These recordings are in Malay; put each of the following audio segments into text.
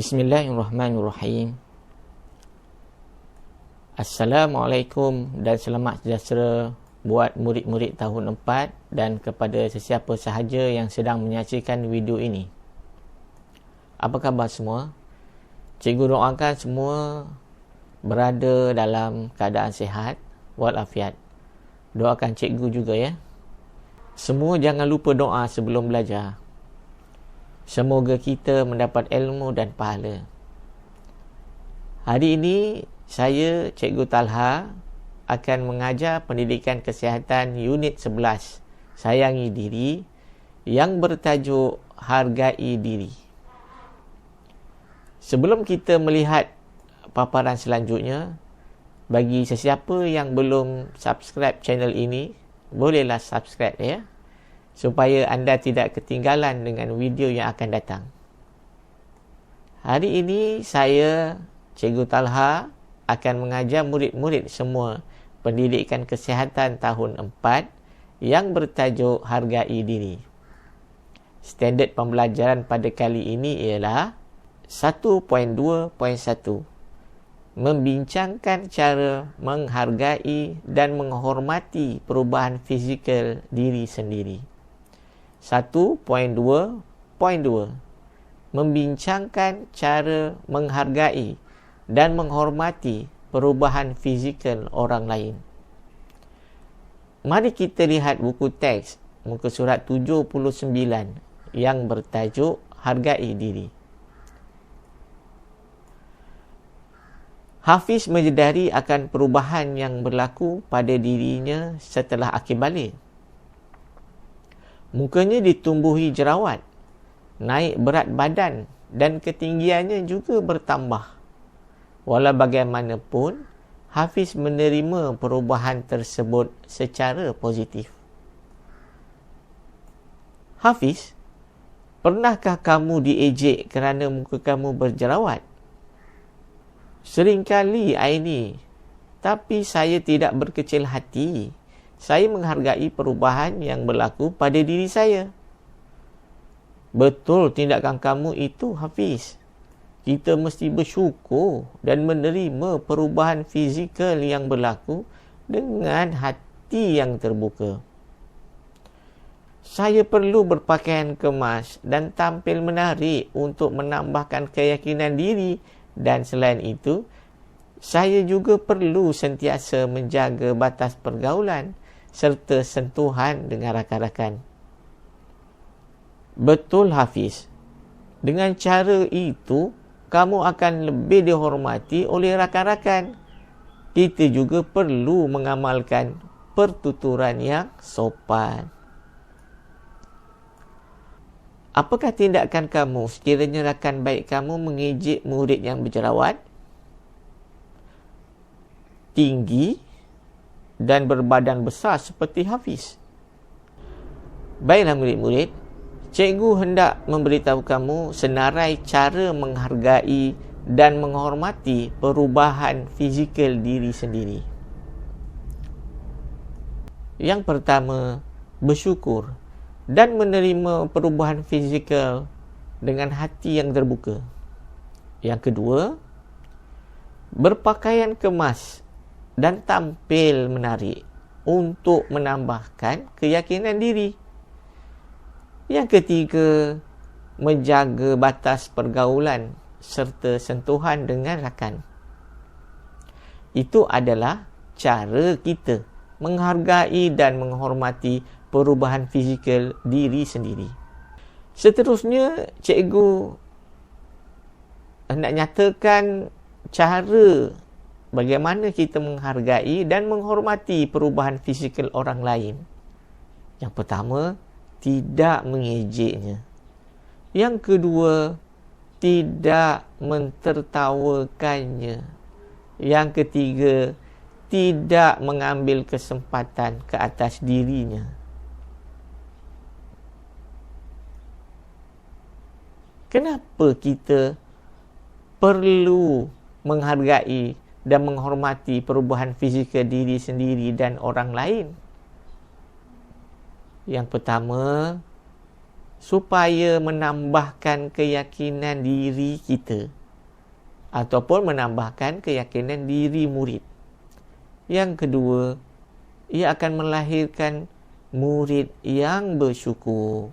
Bismillahirrahmanirrahim. Assalamualaikum dan selamat sejahtera buat murid-murid tahun 4 dan kepada sesiapa sahaja yang sedang menyaksikan video ini. Apa khabar semua? Cikgu doakan semua berada dalam keadaan sihat walafiat. Doakan cikgu juga ya. Semua jangan lupa doa sebelum belajar. Semoga kita mendapat ilmu dan pahala. Hari ini saya, Cikgu Talha, akan mengajar pendidikan kesihatan unit 11, Sayangi Diri, yang bertajuk Hargai Diri. Sebelum kita melihat paparan selanjutnya, bagi sesiapa yang belum subscribe channel ini, bolehlah subscribe ya, supaya anda tidak ketinggalan dengan video yang akan datang. Hari ini saya, Cikgu Talha, akan mengajar murid-murid semua pendidikan kesihatan tahun 4 yang bertajuk Hargai Diri. Standard pembelajaran pada kali ini ialah 1.2.1, membincangkan cara menghargai dan menghormati perubahan fizikal diri sendiri. 1.2.2, membincangkan cara menghargai dan menghormati perubahan fizikal orang lain. Mari kita lihat buku teks muka surat 79 yang bertajuk Hargai Diri. Hafiz menyedari akan perubahan yang berlaku pada dirinya setelah akil balik. Mukanya ditumbuhi jerawat, naik berat badan dan ketinggiannya juga bertambah. Walau bagaimanapun, Hafiz menerima perubahan tersebut secara positif. Hafiz, pernahkah kamu diejek kerana muka kamu berjerawat? Seringkali Aini, tapi saya tidak berkecil hati. Saya menghargai perubahan yang berlaku pada diri saya. Betul tindakan kamu itu, Hafiz. Kita mesti bersyukur dan menerima perubahan fizikal yang berlaku dengan hati yang terbuka. Saya perlu berpakaian kemas dan tampil menarik untuk menambahkan keyakinan diri, dan selain itu, saya juga perlu sentiasa menjaga batas pergaulan serta sentuhan dengan rakan-rakan. Betul, Hafiz. Dengan cara itu, kamu akan lebih dihormati oleh rakan-rakan. Kita juga perlu mengamalkan pertuturan yang sopan. Apakah tindakan kamu sekiranya rakan baik kamu mengejek murid yang berjerawat, tinggi dan berbadan besar seperti Hafiz? Baiklah murid-murid, cikgu hendak memberitahu kamu senarai cara menghargai dan menghormati perubahan fizikal diri sendiri. Yang pertama, bersyukur dan menerima perubahan fizikal dengan hati yang terbuka. Yang kedua, berpakaian kemas dan tampil menarik untuk menambahkan keyakinan diri. Yang ketiga, menjaga batas pergaulan serta sentuhan dengan rakan. Itu adalah cara kita menghargai dan menghormati perubahan fizikal diri sendiri. Seterusnya, cikgu hendak nyatakan cara bagaimana kita menghargai dan menghormati perubahan fizikal orang lain. Yang pertama, tidak mengejeknya. Yang kedua, tidak mentertawakannya. Yang ketiga, tidak mengambil kesempatan ke atas dirinya. Kenapa kita perlu menghargai dan menghormati perubahan fizikal diri sendiri dan orang lain? Yang pertama, supaya menambahkan keyakinan diri kita ataupun menambahkan keyakinan diri murid. Yang kedua, ia akan melahirkan murid yang bersyukur.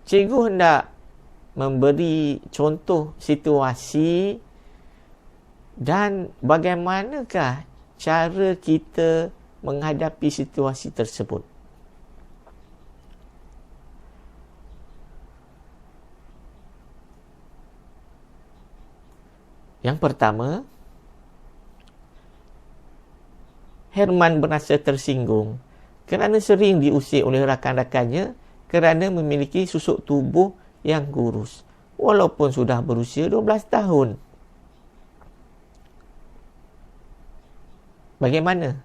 Cikgu hendak memberi contoh situasi dan bagaimanakah cara kita menghadapi situasi tersebut. Yang pertama, Herman berasa tersinggung kerana sering diusir oleh rakan-rakannya kerana memiliki susuk tubuh yang kurus walaupun sudah berusia 12 tahun. Bagaimana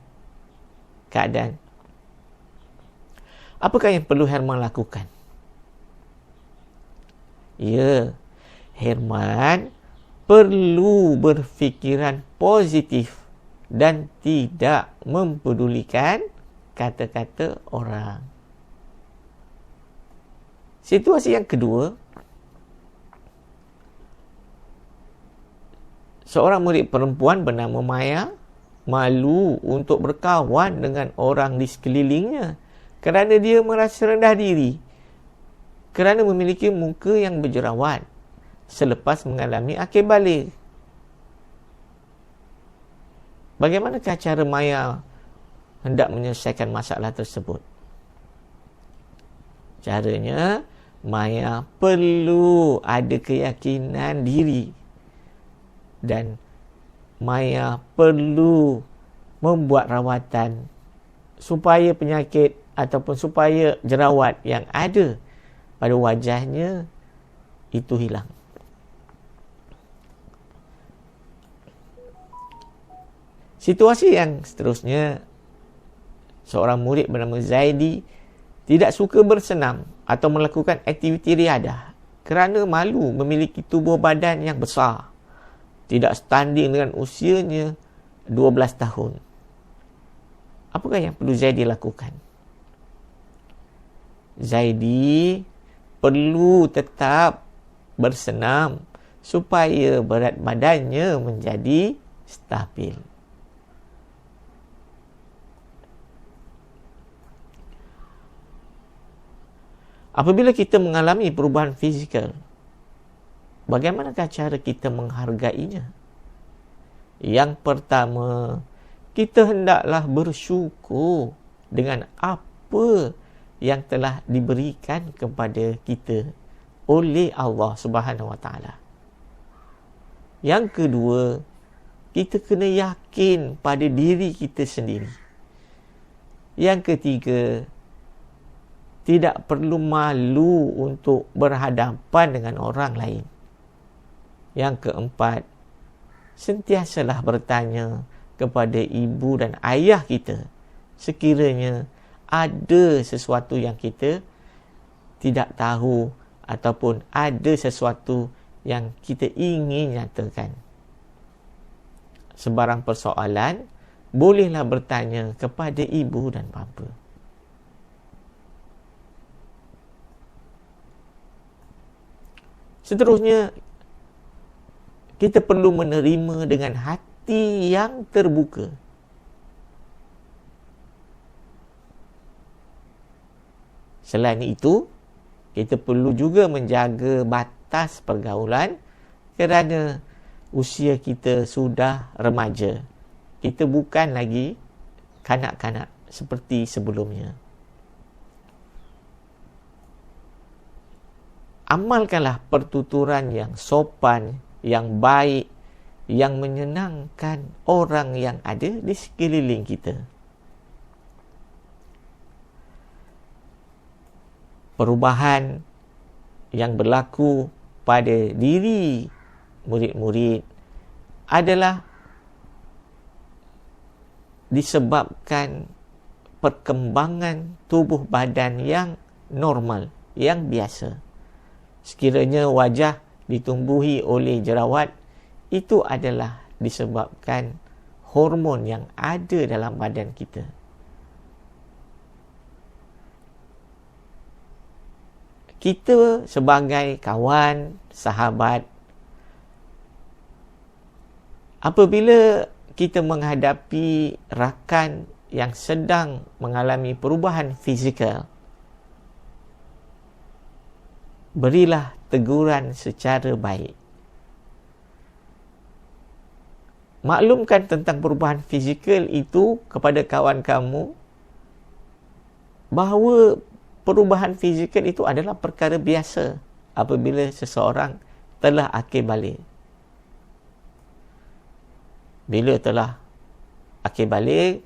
keadaan? Apakah yang perlu Herman lakukan? Ya, Herman perlu berfikiran positif dan tidak mempedulikan kata-kata orang. Situasi yang kedua, seorang murid perempuan bernama Maya malu untuk berkawan dengan orang di sekelilingnya kerana dia merasa rendah diri kerana memiliki muka yang berjerawat selepas mengalami akhir balik. Bagaimanakah cara Maya hendak menyelesaikan masalah tersebut? Caranya, Maya perlu ada keyakinan diri dan Maya perlu membuat rawatan supaya penyakit ataupun supaya jerawat yang ada pada wajahnya itu hilang. Situasi yang seterusnya, seorang murid bernama Zaidi tidak suka bersenam atau melakukan aktiviti riadah kerana malu memiliki tubuh badan yang besar, tidak setanding dengan usianya 12 tahun. Apakah yang perlu Zaidi lakukan? Zaidi perlu tetap bersenam supaya berat badannya menjadi stabil. Apabila kita mengalami perubahan fizikal, bagaimanakah cara kita menghargainya? Yang pertama, kita hendaklah bersyukur dengan apa yang telah diberikan kepada kita oleh Allah Subhanahu Wa Taala. Yang kedua, kita kena yakin pada diri kita sendiri. Yang ketiga, tidak perlu malu untuk berhadapan dengan orang lain. Yang keempat, sentiasalah bertanya kepada ibu dan ayah kita sekiranya ada sesuatu yang kita tidak tahu ataupun ada sesuatu yang kita ingin nyatakan. Sebarang persoalan, bolehlah bertanya kepada ibu dan bapa. Seterusnya, kita perlu menerima dengan hati yang terbuka. Selain itu, kita perlu juga menjaga batas pergaulan kerana usia kita sudah remaja. Kita bukan lagi kanak-kanak seperti sebelumnya. Amalkanlah pertuturan yang sopan, yang baik, yang menyenangkan orang yang ada di sekeliling kita. Perubahan yang berlaku pada diri murid-murid adalah disebabkan perkembangan tubuh badan yang normal, yang biasa. Sekiranya wajah ditumbuhi oleh jerawat, itu adalah disebabkan hormon yang ada dalam badan kita. kita sebagai kawan, sahabat, apabila kita menghadapi rakan yang sedang mengalami perubahan fizikal, berilah teguran secara baik. Maklumkan tentang perubahan fizikal itu kepada kawan kamu, bahawa perubahan fizikal itu adalah perkara biasa apabila seseorang telah akil balik. Bila telah akil balik,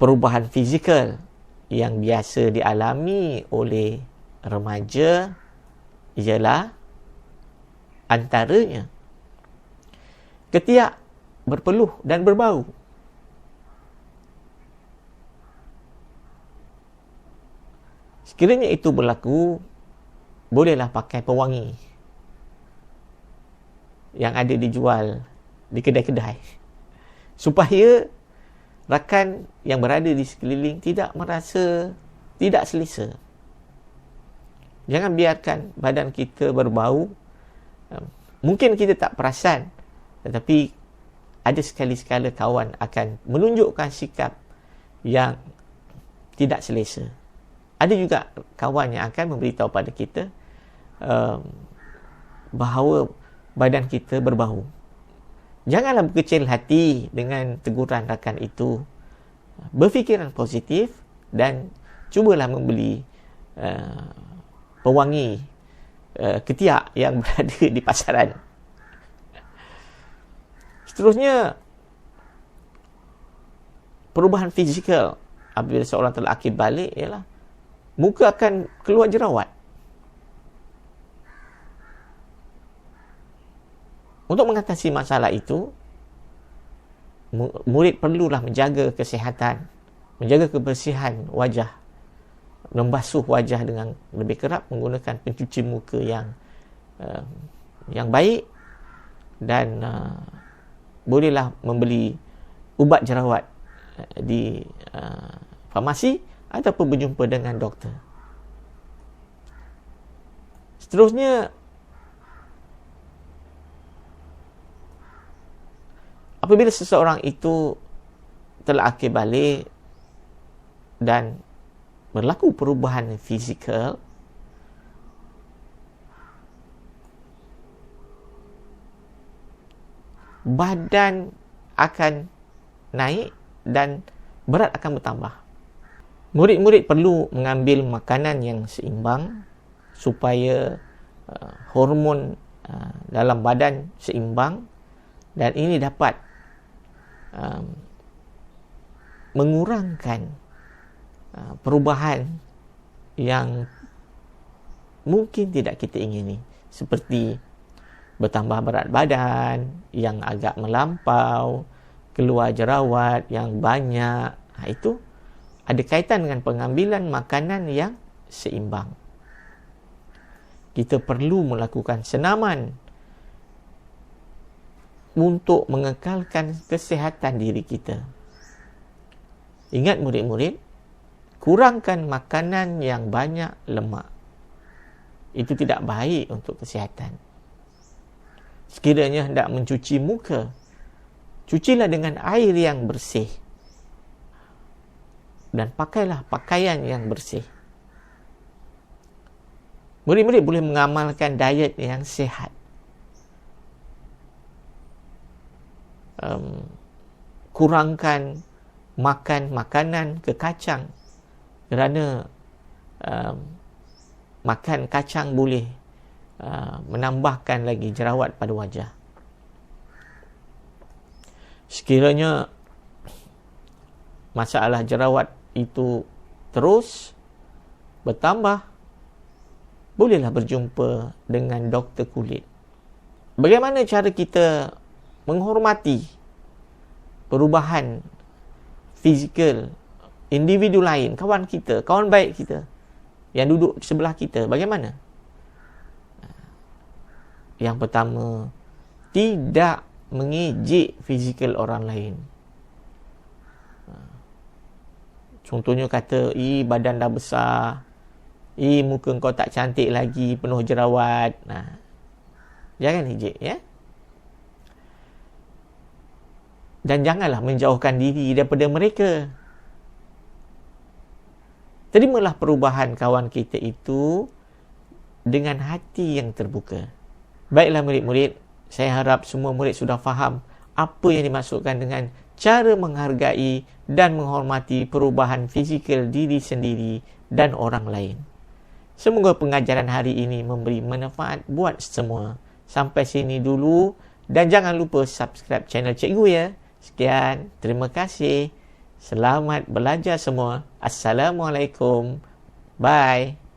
perubahan fizikal yang biasa dialami oleh remaja ialah antaranya ketiak berpeluh dan berbau. Sekiranya itu berlaku, bolehlah pakai pewangi yang ada dijual di kedai-kedai, supaya rakan yang berada di sekeliling tidak merasa tidak selesa. Jangan biarkan badan kita berbau. Mungkin kita tak perasan, tetapi ada sekali-sekala kawan akan menunjukkan sikap yang tidak selesa. Ada juga kawan yang akan memberitahu pada kita bahawa badan kita berbau. Janganlah berkecil hati dengan teguran rakan itu. Berfikiran positif dan cubalah membeli pewangi ketiak yang berada di pasaran. Seterusnya, perubahan fizikal apabila seorang telah akil balik ialah muka akan keluar jerawat. Untuk mengatasi masalah itu, murid perlulah menjaga kesihatan, menjaga kebersihan wajah, membasuh wajah dengan lebih kerap, menggunakan pencuci muka yang baik, dan bolehlah membeli ubat jerawat di farmasi ataupun berjumpa dengan doktor. Seterusnya, apabila seseorang itu telah akil balik dan berlaku perubahan fizikal, badan akan naik dan berat akan bertambah. Murid-murid perlu mengambil makanan yang seimbang supaya hormon dalam badan seimbang, dan ini dapat mengurangkan perubahan yang mungkin tidak kita ingini, seperti bertambah berat badan yang agak melampau, keluar jerawat yang banyak. Itu ada kaitan dengan pengambilan makanan yang seimbang. Kita perlu melakukan senaman untuk mengekalkan kesihatan diri kita. Ingat murid-murid, kurangkan makanan yang banyak lemak. Itu tidak baik untuk kesihatan. Sekiranya hendak mencuci muka, cucilah dengan air yang bersih dan pakailah pakaian yang bersih. Murid-murid boleh mengamalkan diet yang sihat. Kurangkan makan makanan kekacang, kerana makan kacang boleh menambahkan lagi jerawat pada wajah. Sekiranya masalah jerawat itu terus bertambah, bolehlah berjumpa dengan doktor kulit. Bagaimana cara kita menghormati perubahan fizikal individu lain, kawan kita, kawan baik kita yang duduk di sebelah kita? Bagaimana? Yang pertama, tidak mengejek fizikal orang lain. Contohnya kata, badan dah besar, Muka kau tak cantik lagi, penuh jerawat. Jangan ejek, ya. Dan janganlah menjauhkan diri daripada mereka. Terimalah perubahan kawan kita itu dengan hati yang terbuka. Baiklah murid-murid, saya harap semua murid sudah faham apa yang dimaksudkan dengan cara menghargai dan menghormati perubahan fizikal diri sendiri dan orang lain. Semoga pengajaran hari ini memberi manfaat buat semua. Sampai sini dulu dan jangan lupa subscribe channel Cikgu ya. Sekian, terima kasih. Selamat belajar semua. Assalamualaikum. Bye.